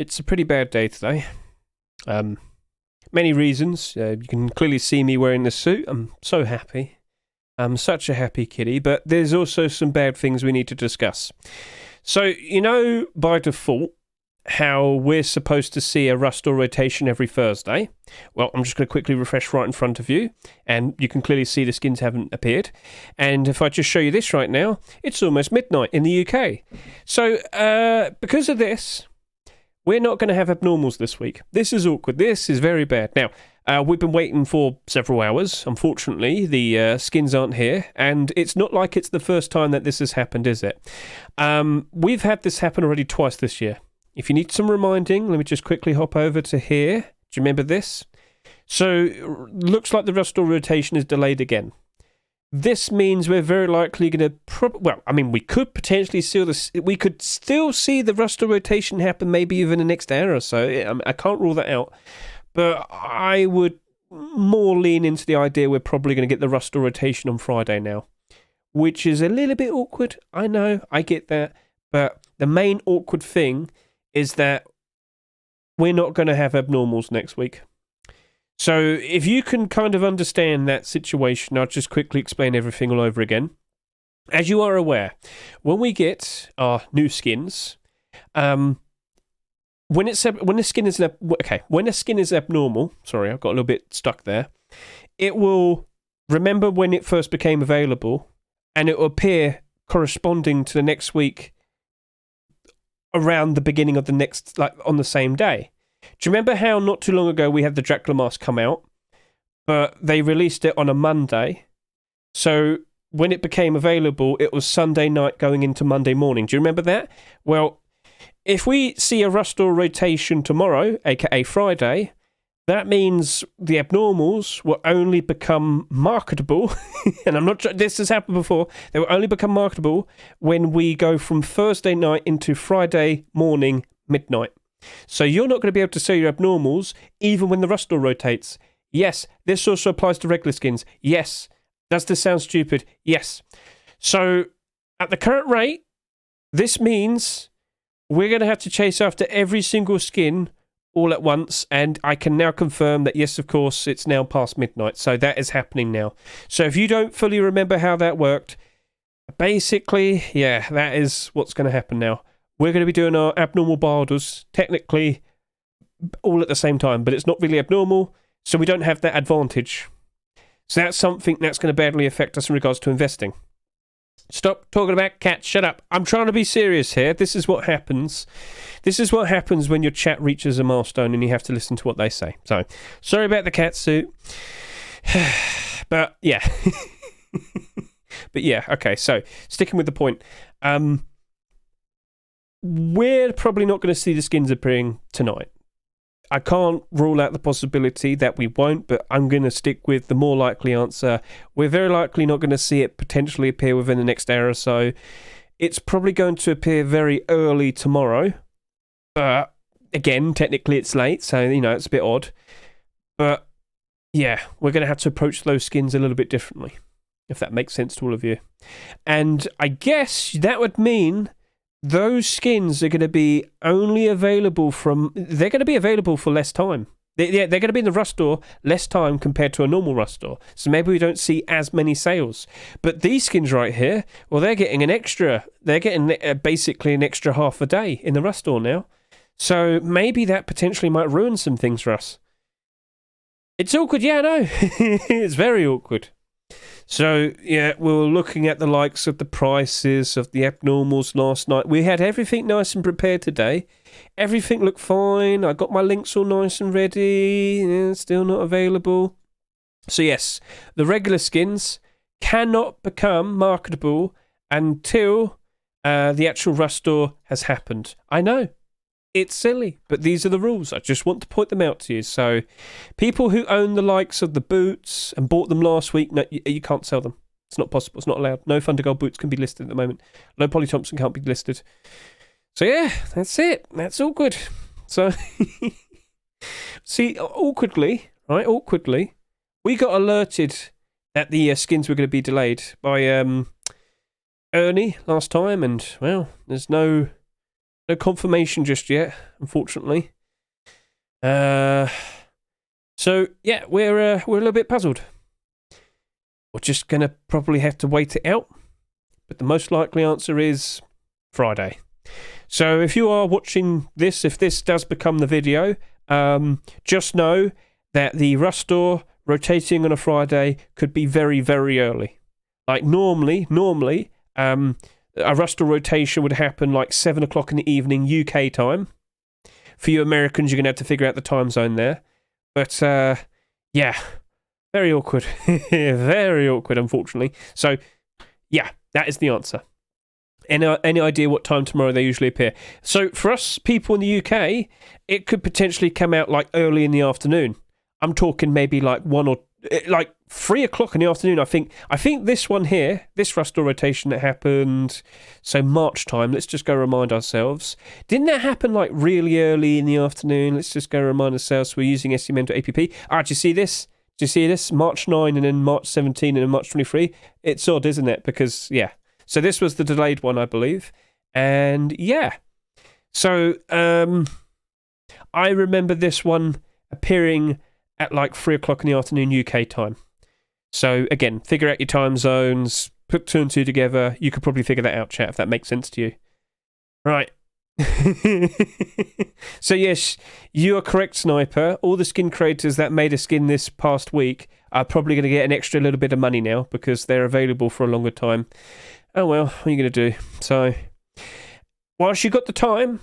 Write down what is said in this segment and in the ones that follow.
It's a pretty bad day today. Many reasons. You can clearly see me wearing this suit. I'm so happy. I'm such a happy kitty, but there's also some bad things we need to discuss. So, you know, by default, how we're supposed to see a rust or rotation every Thursday. Well, I'm just going to quickly refresh right in front of you, and you can clearly see the skins haven't appeared. And if I just show you this right now, it's almost midnight in the UK. So, because of this, we're not going to have abnormals this week. This is awkward. This is very bad. Now, we've been waiting for several hours. Unfortunately, the skins aren't here, and it's not like it's the first time that this has happened, is it? We've had this happen already twice this year. If you need some reminding, let me just quickly hop over to here. Do you remember this? So, looks like the rust or rotation is delayed again. This means we're very likely going to... we could potentially see we could still see the rust or rotation happen maybe within the next hour or so. I can't rule that out. But I would more lean into the idea we're probably going to get the rust or rotation on Friday now. Which is a little bit awkward. I know, I get that. But the main awkward thing is that we're not going to have abnormals next week. So if you can kind of understand that situation, I'll just quickly explain everything all over again. As you are aware, when we get our new skins, when a skin is abnormal, sorry, I got a little bit stuck there, it will remember when it first became available, and it will appear corresponding to the next week around the beginning of the next, like on the same day. Do you remember how not too long ago we had the Dracula mask come out, but they released it on a Monday? So when it became available, it was Sunday night going into Monday morning. Do you remember that? Well, if we see a rust or rotation tomorrow, aka Friday, that means the abnormals will only become marketable, and I'm not sure, this has happened before, they will only become marketable when we go from Thursday night into Friday morning, midnight. So you're not going to be able to see your abnormals even when the rust or rotates. Yes, this also applies to regular skins. Yes. Does this sound stupid? Yes. So at the current rate, this means we're going to have to chase after every single skin all at once, and I can now confirm that, yes, of course, it's now past midnight, so that is happening now. So if you don't fully remember how that worked, basically, yeah, that is what's going to happen now. We're going to be doing our abnormal barders, technically, all at the same time, but it's not really abnormal, so we don't have that advantage. So that's something that's going to badly affect us in regards to investing. Stop talking about cats, shut up. I'm trying to be serious here. This is what happens. This is what happens when your chat reaches a milestone and you have to listen to what they say. So, sorry about the cat suit. But, yeah. But, yeah, okay, so, sticking with the point. We're probably not going to see the skins appearing tonight. I can't rule out the possibility that we won't, but I'm going to stick with the more likely answer. We're very likely not going to see it potentially appear within the next hour or so. It's probably going to appear very early tomorrow. But, again, technically it's late, so, you know, it's a bit odd. But, yeah, we're going to have to approach those skins a little bit differently, if that makes sense to all of you. And I guess that would mean those skins are going to be only available they're going to be available for less time. They're going to be in the rust store less time compared to a normal rust store. So maybe we don't see as many sales. But these skins right here, well, they're getting basically an extra half a day in the rust store now. So maybe that potentially might ruin some things for us. It's awkward, yeah, I know. It's very awkward. So, yeah, we were looking at the likes of the prices of the abnormals last night. We had everything nice and prepared today. Everything looked fine. I got my links all nice and ready. Yeah, still not available. So, yes, the regular skins cannot become marketable until the actual rust store has happened. I know. It's silly, but these are the rules. I just want to point them out to you. So, people who own the likes of the boots and bought them last week, no, you can't sell them. It's not possible. It's not allowed. No Thunder Gold boots can be listed at the moment. No Polly Thompson can't be listed. So, yeah, that's it. That's awkward. So, see, awkwardly, we got alerted that the skins were going to be delayed by Ernie last time, and, well, there's no No confirmation just yet, unfortunately. So yeah, we're a little bit puzzled. We're just gonna probably have to wait it out. But the most likely answer is Friday. So if you are watching this, if this does become the video, just know that the rust door rotating on a Friday could be very, very early. Like normally, a rust door rotation would happen like 7 o'clock in the evening UK time. For you Americans, you're going to have to figure out the time zone there. But yeah, very awkward. Very awkward, unfortunately. So yeah, that is the answer. Any idea what time tomorrow they usually appear? So for us people in the UK, it could potentially come out like early in the afternoon. I'm talking maybe like 3 o'clock in the afternoon. I think this one here, this rust door rotation that happened, so March time. Let's just go remind ourselves. Didn't that happen like really early in the afternoon? Let's just go remind ourselves. We're using SEMentor APP. Do you see this? Do you see this? March 9 and then March 17 and then March 23. It's odd, isn't it? Because yeah. So this was the delayed one, I believe. And yeah. So I remember this one appearing at like 3 o'clock in the afternoon UK time. So again, figure out your time zones, put 2 and 2 together. You could probably figure that out, chat, if that makes sense to you. Right. So yes, you are correct, Sniper. All the skin creators that made a skin this past week are probably going to get an extra little bit of money now because they're available for a longer time. Oh well, what are you going to do? So, whilst you got the time,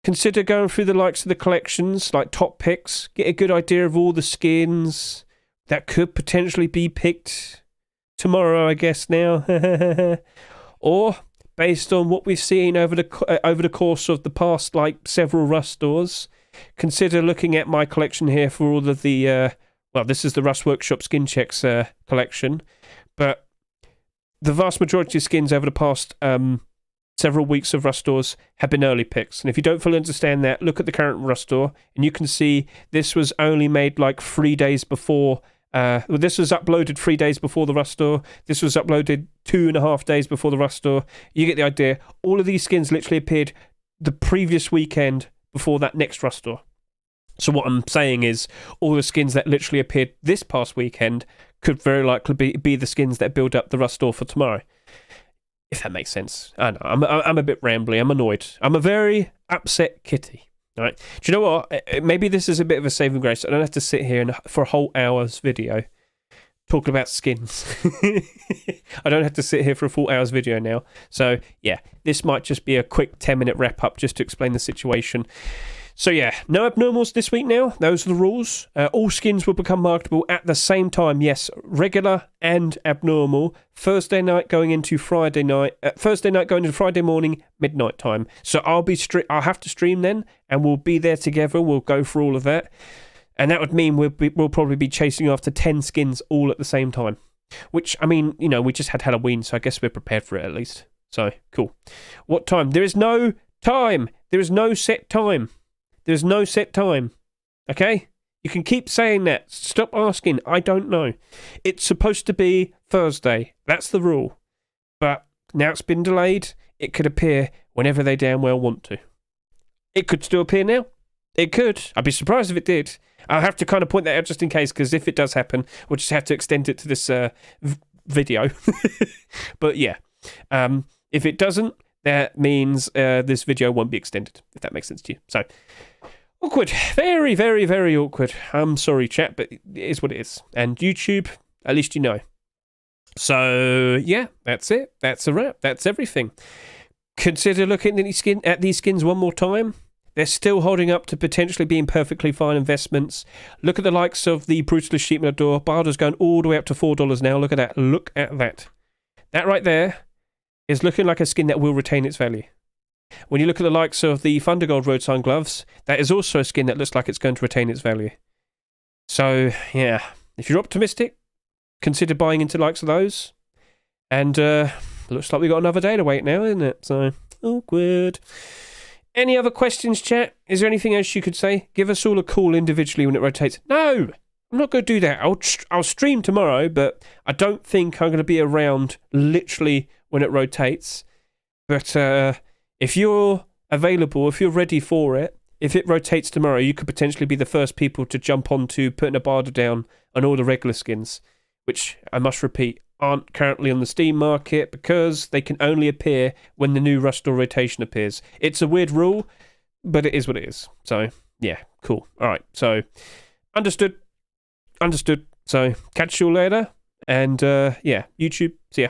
consider going through the likes of the collections, like top picks, get a good idea of all the skins that could potentially be picked tomorrow, I guess now. Or, based on what we've seen over the course of the past, like, several Rust stores, consider looking at my collection here for all of the, this is the Rust Workshop Skin Checks collection, but the vast majority of skins over the past several weeks of Rust stores have been early picks. And if you don't fully understand that, look at the current Rust store, and you can see this was only made like 3 days before. This was uploaded 3 days before the Rust store. This was uploaded 2.5 days before the Rust store. You get the idea. All of these skins literally appeared the previous weekend before that next Rust store. So what I'm saying is all the skins that literally appeared this past weekend could very likely be the skins that build up the Rust store for tomorrow. If that makes sense. I know, I'm a bit rambly. I'm annoyed. I'm a very upset kitty. All right. Do you know what? Maybe this is a bit of a saving grace. I don't have to sit here for a whole hour's video talking about skins. I don't have to sit here for a full hour's video now. So, yeah, this might just be a quick 10-minute wrap-up just to explain the situation. So yeah, no abnormals this week now. Those are the rules. All skins will become marketable at the same time. Yes, regular and abnormal. Thursday night going into Friday night. Thursday night going into Friday morning, midnight time. So I'll have to stream then, and we'll be there together. We'll go through all of that, and that would mean we'll probably be chasing after 10 skins all at the same time. Which, I mean, we just had Halloween, so I guess we're prepared for it at least. So cool. What time? There is no time. There is no set time. There's no set time, okay? You can keep saying that. Stop asking. I don't know. It's supposed to be Thursday. That's the rule. But now it's been delayed. It could appear whenever they damn well want to. It could still appear now. It could. I'd be surprised if it did. I'll have to kind of point that out just in case, because if it does happen, we'll just have to extend it to this video. But yeah, if it doesn't, that means this video won't be extended, if that makes sense to you. So, awkward. Very, very, very awkward. I'm sorry, chat, but it is what it is. And YouTube, at least you know. So, yeah, that's it. That's a wrap. That's everything. Consider looking at these skins one more time. They're still holding up to potentially being perfectly fine investments. Look at the likes of the Brutalist Sheep Door. Barter's going all the way up to $4 now. Look at that. Look at that. That right there is looking like a skin that will retain its value. When you look at the likes of the Thundergold Road Sign Gloves, that is also a skin that looks like it's going to retain its value. So, yeah, if you're optimistic, consider buying into the likes of those. And looks like we've got another day to wait now, isn't it? So, awkward. Any other questions, chat? Is there anything else you could say? Give us all a call individually when it rotates. No! I'm not going to do that. I'll stream tomorrow, but I don't think I'm going to be around literally when it rotates. But if you're available, if you're ready for it, if it rotates tomorrow, you could potentially be the first people to jump onto putting a barter down on all the regular skins, which, I must repeat, aren't currently on the Steam market because they can only appear when the new Rustore rotation appears. It's a weird rule, but it is what it is. So, yeah, cool. All right, so, understood. So, catch you all later. And, yeah, YouTube, see ya.